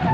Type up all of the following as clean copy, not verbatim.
Hey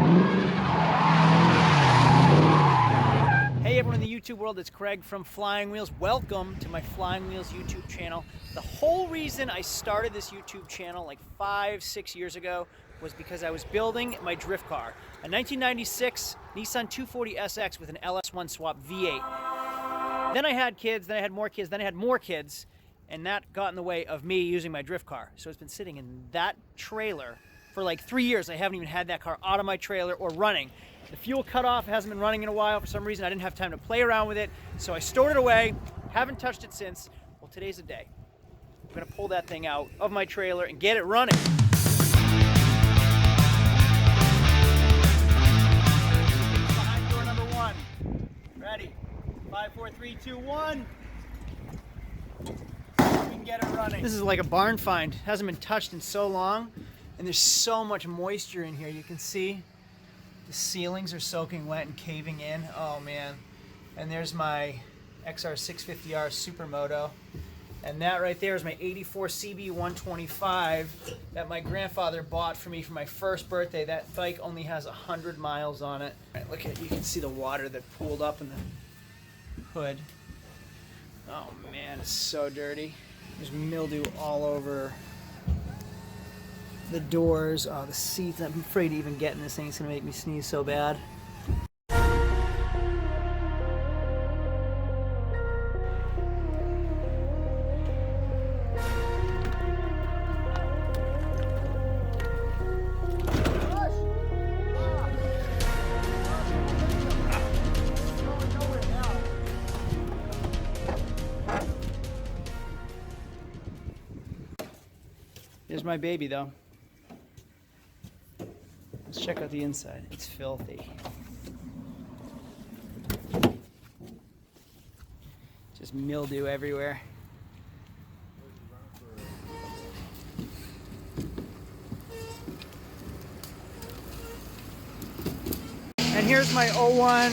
everyone in the YouTube world, it's Craig from Flying Wheels. Welcome to my Flying Wheels YouTube channel. The whole reason I started this YouTube channel like 5-6 years ago was because I was building my drift car, a 1996 Nissan 240 SX with an LS1 swap V8. Then I had kids, then I had more kids, then I had more kids, and that got in the way of me using my drift car. So it's been sitting in that trailer for like 3 years. I haven't even had that car out of my trailer or running. The fuel cut off, it hasn't been running in a while. For some reason, I didn't have time to play around with it, so I stored it away, haven't touched it since. Well, today's the day. I'm gonna pull that thing out of my trailer and get it running. Behind door number 1. Ready? 5, 4, 3, 2, 1. We can get it running. This is like a barn find. It hasn't been touched in so long, and there's so much moisture in here. You can see the ceilings are soaking wet and caving in. Oh man. And there's my XR650R Supermoto. And that right there is my 84 CB 125 that my grandfather bought for me for my first birthday. That bike only has 100 miles on it. All right, look at, you can see the water that pooled up in the hood. Oh man, it's so dirty. There's mildew all over the doors, the seats. I'm afraid to even get in this thing. It's gonna make me sneeze so bad. Here's my baby though. Let's check out the inside. It's filthy. Just mildew everywhere. And here's my 01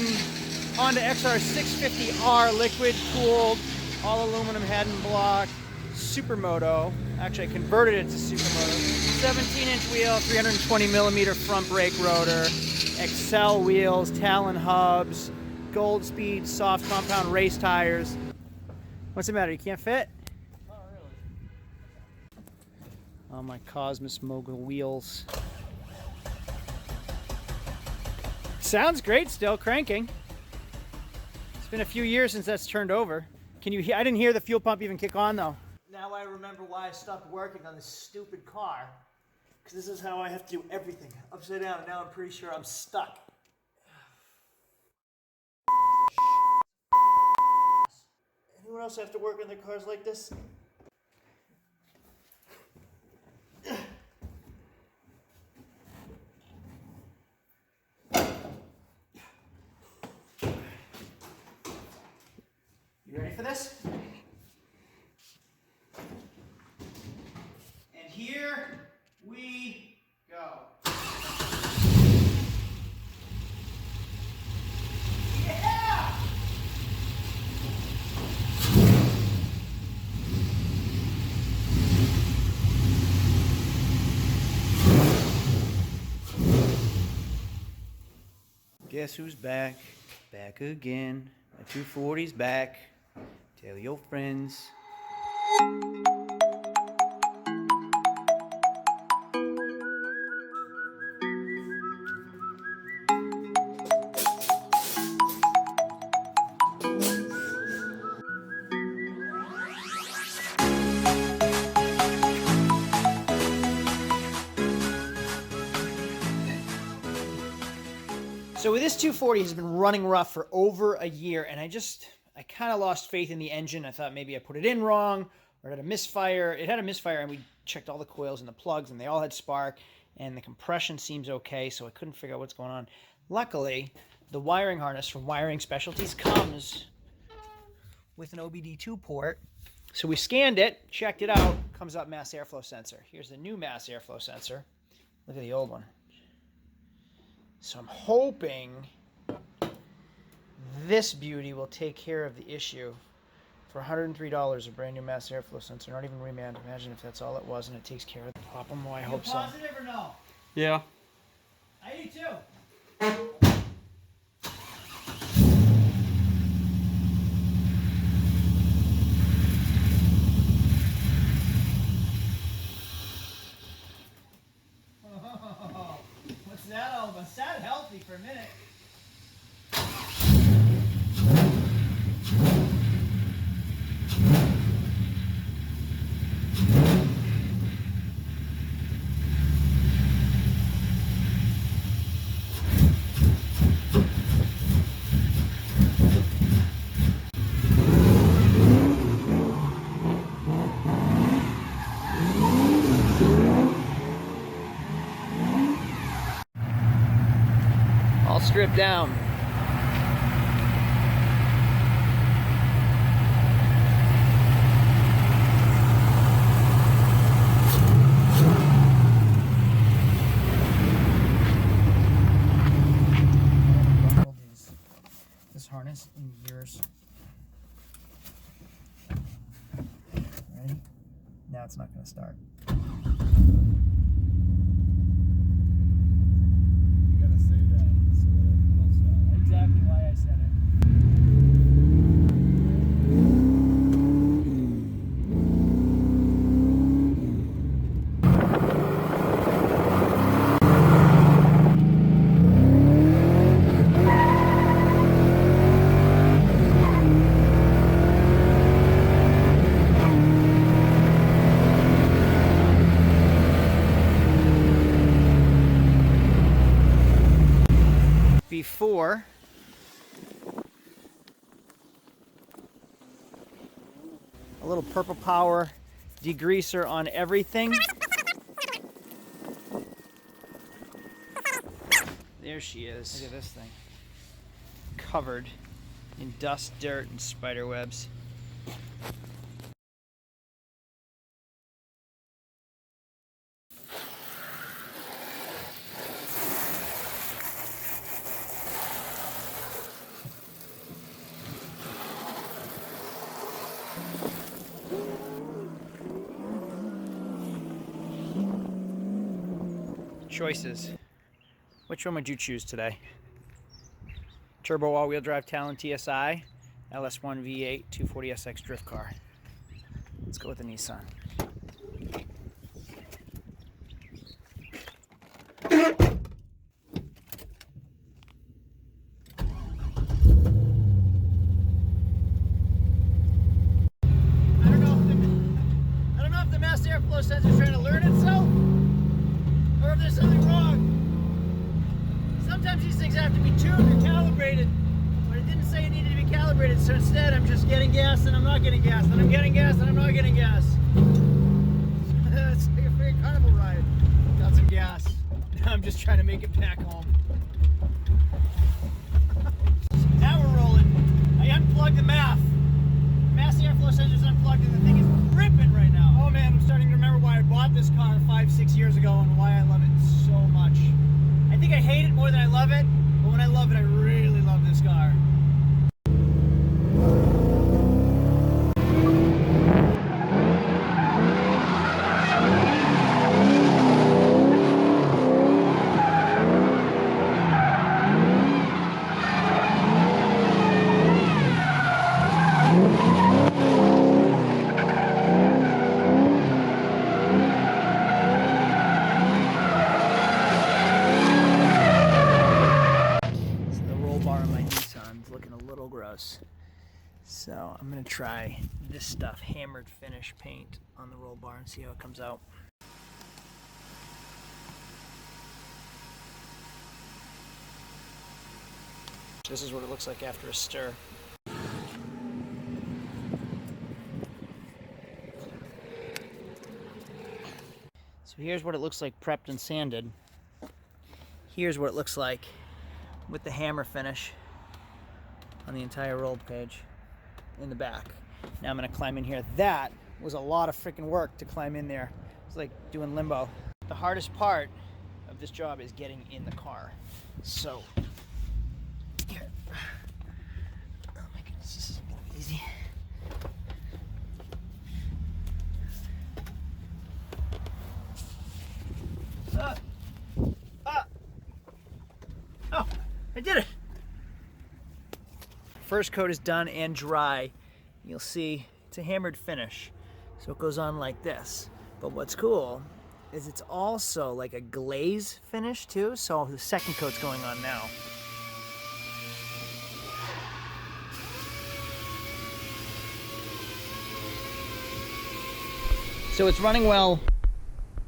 Honda XR650R liquid cooled, all aluminum head and block Supermoto. Actually, I converted it to Supermoto. 17-inch wheel, 320mm front brake rotor, Excel wheels, Talon hubs, Gold Speed soft compound race tires. What's the matter? You can't fit? Not really. Oh, my Cosmos Mogul wheels. Sounds great still, cranking. It's been a few years since that's turned over. Can you hear? I didn't hear the fuel pump even kick on though. Now I remember why I stopped working on this stupid car. Because this is how I have to do everything. Upside down, and now I'm pretty sure I'm stuck. Anyone else have to work on their cars like this? You ready for this? And here we go. Yeah! Guess who's back? Back again. My 240's back. Tell your friends. So with this 240, has been running rough for over a year, and I kind of lost faith in the engine. I thought maybe I put it in wrong, or it had a misfire. It had a misfire, and we checked all the coils and the plugs, and they all had spark, and the compression seems okay, so I couldn't figure out what's going on. Luckily, the wiring harness from Wiring Specialties comes with an OBD2 port. So we scanned it, checked it out, comes up mass airflow sensor. Here's the new mass airflow sensor. Look at the old one. So I'm hoping this beauty will take care of the issue for $103, a brand new mass airflow sensor, not even reman. Imagine if that's all it was and it takes care of the problem. Well, I hope so. Positive or no? Yeah. I Yeah, you too. Oh, what's that all about? Sound healthy for a minute. All stripped down. This harness in years. Ready? Now it's not going to start. Exactly why I said it. Before a little purple power degreaser on everything. There she is. Look at this thing. Covered in dust, dirt, and spider webs. Choices. Which one would you choose today? Turbo all-wheel drive Talon TSI, LS1 V8 240SX drift car. Let's go with the Nissan. I don't know if the mass airflow sensor is trying to learn itself, or if there's something wrong. Sometimes these things have to be tuned or calibrated, but it didn't say it needed to be calibrated, so instead I'm just getting gas and I'm not getting gas, and I'm getting gas and I'm not getting gas. It's like a free carnival ride. Got some gas. Now I'm just trying to make it back home. Now we're rolling. I unplugged the MAF. Mass airflow sensor's unplugged and the thing is ripping right now. Oh man, I'm starting to remember why I bought this car 5-6 years ago and why I love it so much. I think I hate it more than I love it, but when I love it, I really love this car. So I'm going to try this stuff, hammered finish paint on the roll bar and see how it comes out. This is what it looks like after a stir. So here's what it looks like prepped and sanded. Here's what it looks like with the hammer finish on the entire roll page in the back. Now I'm gonna climb in here. That was a lot of freaking work to climb in there. It's like doing limbo. The hardest part of this job is getting in the car. So, here. Oh my goodness, this isn't gonna be easy. I did it! First coat is done and dry. You'll see it's a hammered finish. So it goes on like this. But what's cool is it's also like a glaze finish too. So the second coat's going on now. So it's running well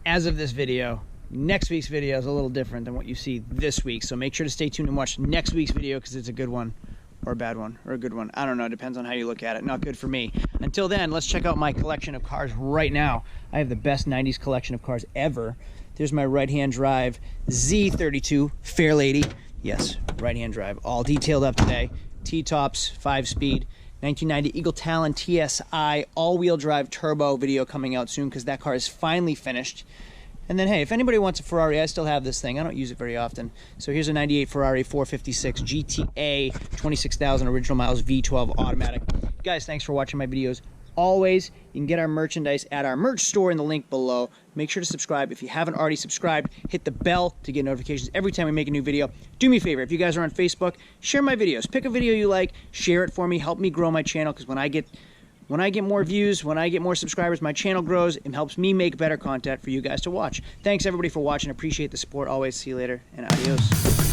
as of this video. Next week's video is a little different than what you see this week. So make sure to stay tuned and watch next week's video because it's a good one. Or a bad one, or a good one. I don't know, it depends on how you look at it. Not good for me. Until then, let's check out my collection of cars right now. I have the best 90s collection of cars ever. There's my right-hand drive Z32 Fairlady. Yes, right-hand drive. All detailed up today. T-tops, 5-speed. 1990 Eagle Talon TSI all-wheel drive turbo video coming out soon because that car is finally finished. And then, hey, if anybody wants a Ferrari, I still have this thing. I don't use it very often. So here's a 98 Ferrari 456 GTA, 26,000 original miles, V12 automatic. Guys, thanks for watching my videos. Always, you can get our merchandise at our merch store in the link below. Make sure to subscribe. If you haven't already subscribed, hit the bell to get notifications every time we make a new video. Do me a favor, if you guys are on Facebook, share my videos. Pick a video you like, share it for me, help me grow my channel, because when I get more views, when I get more subscribers, my channel grows. It helps me make better content for you guys to watch. Thanks, everybody, for watching. Appreciate the support. Always. See you later, and adios.